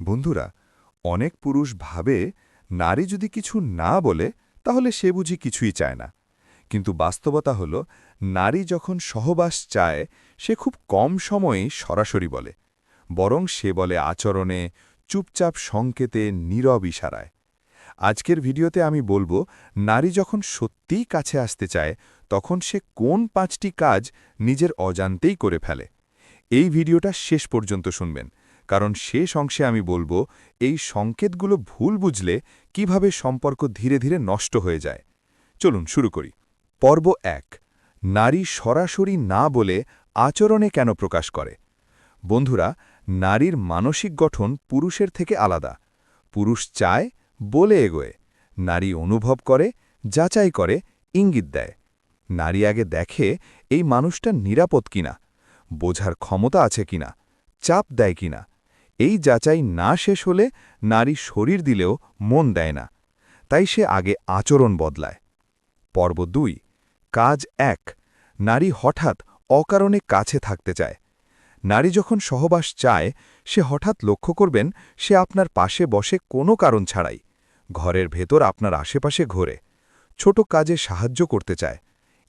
বন্ধুরা, অনেক পুরুষ ভাবে নারী যদি কিছু না বলে তাহলে সে বুঝি কিছুই চায় না। কিন্তু বাস্তবতা হল, নারী যখন সহবাস চায় সে খুব কম সময়েই সরাসরি বলে, বরং সে বলে আচরণে, চুপচাপ সংকেতে, নীরব ইশারায়। আজকের ভিডিওতে আমি বলবো, নারী যখন সত্যিই কাছে আসতে চায় তখন সে কোন 5টি কাজ নিজের অজান্তেই করে ফেলে। এই ভিডিওটা শেষ পর্যন্ত শুনবেন, কারণ শেষ অংশে আমি বলবো এই সংকেতগুলো ভুল বুঝলে কিভাবে সম্পর্ক ধীরে ধীরে নষ্ট হয়ে যায়। চলুন শুরু করি। পর্ব 1, নারী সরাসরি না বলে আচরণে কেন প্রকাশ করে। বন্ধুরা, নারীর মানসিক গঠন পুরুষের থেকে আলাদা। পুরুষ চায়, বলে এগোয়। নারী অনুভব করে, যাচাই করে, ইঙ্গিত দেয়। নারী আগে দেখে এই মানুষটা নিরাপদ কিনা, বোঝার ক্ষমতা আছে কিনা, চাপ দেয় কিনা। এই যাচাই না শেষ হলে নারী শরীর দিলেও মন দেয় না, তাই সে আগে আচরণ বদলায়। পর্ব 2, কাজ 1, নারী হঠাৎ অকারণে কাছে থাকতে চায়। নারী যখন সহবাস চায় সে হঠাৎ লক্ষ্য করবেন সে আপনার পাশে বসে কোনো কারণ ছাড়াই, ঘরের ভেতর আপনার আশেপাশে ঘোরে, ছোট কাজে সাহায্য করতে চায়।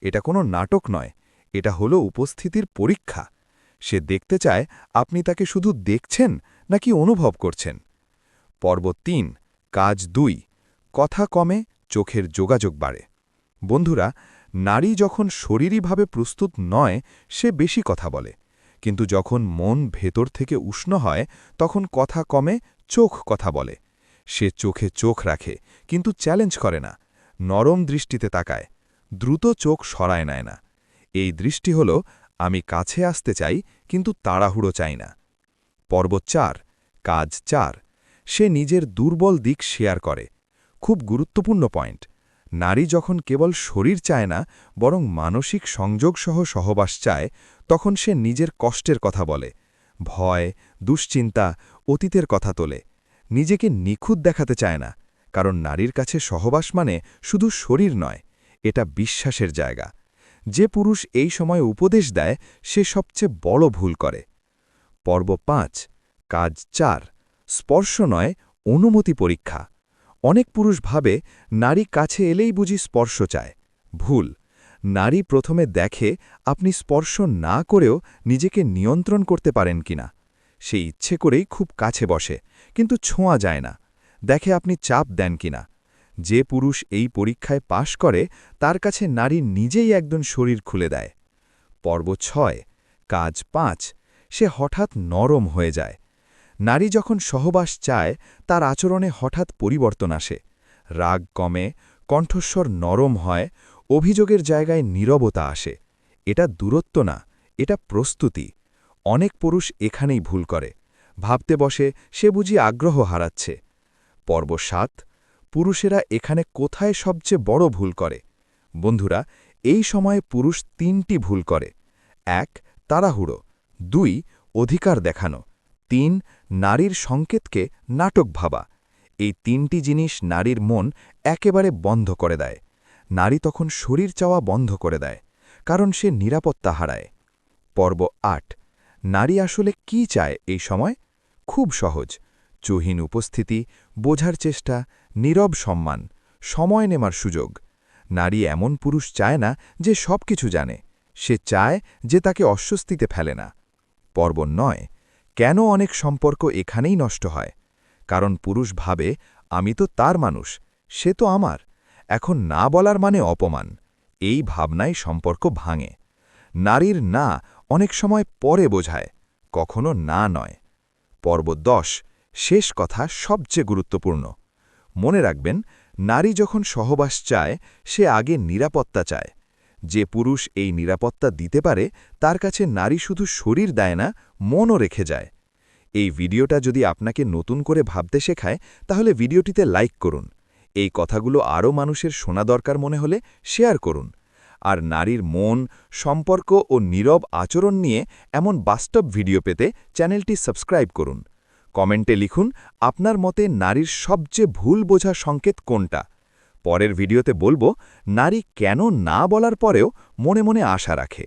এটা কোনো নাটক নয়, এটা হলো উপস্থিতির পরীক্ষা। সে দেখতে চায় আপনি তাকে শুধু দেখছেন নাকি অনুভব করছেন। পর্ব 3, কাজ 2, কথা কমে, চোখের যোগাযোগ বাড়ে। বন্ধুরা, নারী যখন শরীরীভাবে প্রস্তুত নয় সে বেশি কথা বলে, কিন্তু যখন মন ভেতর থেকে উষ্ণ হয় তখন কথা কমে, চোখ কথা বলে। সে চোখে চোখ রাখে, কিন্তু চ্যালেঞ্জ করে না, নরম দৃষ্টিতে তাকায়, দ্রুত চোখ সরায় নেয় না। এই দৃষ্টি হল আমি কাছে আসতে চাই কিন্তু তাড়াহুড়ো চাই না। পর্ব 4, কাজ 4, সে নিজের দুর্বল দিক শেয়ার করে। খুব গুরুত্বপূর্ণ পয়েন্ট। নারী যখন কেবল শরীর চায় না বরং মানসিক সংযোগসহ সহবাস চায়, তখন সে নিজের কষ্টের কথা বলে, ভয়, দুশ্চিন্তা, অতীতের কথা তোলে। নিজেকে নিখুঁত দেখাতে চায় না, কারণ নারীর কাছে সহবাস মানে শুধু শরীর নয়, এটা বিশ্বাসের জায়গা। যে পুরুষ এই সময় উপদেশ দেয় সে সবচেয়ে বড় ভুল করে। পর্ব 5, কাজ 4, স্পর্শ নয়, অনুমতি পরীক্ষা। অনেক পুরুষ ভাবে নারী কাছে এলেই বুঝি স্পর্শ চায়। ভুল। নারী প্রথমে দেখে আপনি স্পর্শ না করেও নিজেকে নিয়ন্ত্রণ করতে পারেন কিনা। সে ইচ্ছে করেই খুব কাছে বসে, কিন্তু ছোঁয়া যায় না। দেখে আপনি চাপ দেন কিনা। যে পুরুষ এই পরীক্ষায় পাশ করে তার কাছে নারী নিজেই একজন শরীর খুলে দেয়। পর্ব 6, কাজ 5, সে হঠাৎ নরম হয়ে যায়। নারী যখন সহবাস চায় তার আচরণে হঠাৎ পরিবর্তন আসে। রাগ কমে, কণ্ঠস্বর নরম হয়, অভিযোগের জায়গায় নীরবতা আসে। এটা দূরত্ব না, এটা প্রস্তুতি। অনেক পুরুষ এখানেই ভুল করে, ভাবতে বসে সে বুঝি আগ্রহ হারাচ্ছে। পর্ব 7, পুরুষেরা এখানে কোথায় সবচেয়ে বড় ভুল করে। বন্ধুরা, এই সময়ে পুরুষ 3টি ভুল করে। 1, তাড়াহুড়ো। 2, অধিকার দেখানো। 3, নারীর সংকেতকে নাটক ভাবা। এই 3টি জিনিস নারীর মন একেবারে বন্ধ করে দেয়। নারী তখন শরীর চাওয়া বন্ধ করে দেয়, কারণ সে নিরাপত্তা হারায়। পর্ব 8, নারী আসলে কি চায় এই সময়। খুব সহজ। চুহীন উপস্থিতি, বোঝার চেষ্টা, নীরব সম্মান, সময় নেবার সুযোগ। নারী এমন পুরুষ চায় না যে সব কিছু জানে, সে চায় যে তাকে অস্বস্তিতে ফেলে না। পর্ব 9, কেন অনেক সম্পর্ক এখানেই নষ্ট হয়। কারণ পুরুষ ভাবে আমি তো তার মানুষ, সে তো আমার, এখন না বলার মানে অপমান। এই ভাবনায় সম্পর্ক ভাঙে। নারীর না অনেক সময় পরে বোঝায়, কখনো না নয়। পর্ব 10, শেষ কথা সবচেয়ে গুরুত্বপূর্ণ। মনে রাখবেন, নারী যখন সহবাস চায় সে আগে নিরাপত্তা চায়। যে পুরুষ এই নিরাপত্তা দিতে পারে তার কাছে নারী শুধু শরীর দেয় না, মনও রেখে যায়। এই ভিডিওটা যদি আপনাকে নতুন করে ভাবতে শেখায় তাহলে ভিডিওটিতে লাইক করুন। এই কথাগুলো আরও মানুষের শোনা দরকার মনে হলে শেয়ার করুন। আর নারীর মন, সম্পর্ক ও নীরব আচরণ নিয়ে এমন বাস্তব ভিডিও পেতে চ্যানেলটি সাবস্ক্রাইব করুন। কমেন্টে লিখুন আপনার মতে নারীর সবচেয়ে ভুল বোঝা সংকেত কোনটা। পরের ভিডিওতে বলবো নারী কেন না বলার পরেও মনে মনে আশা রাখে।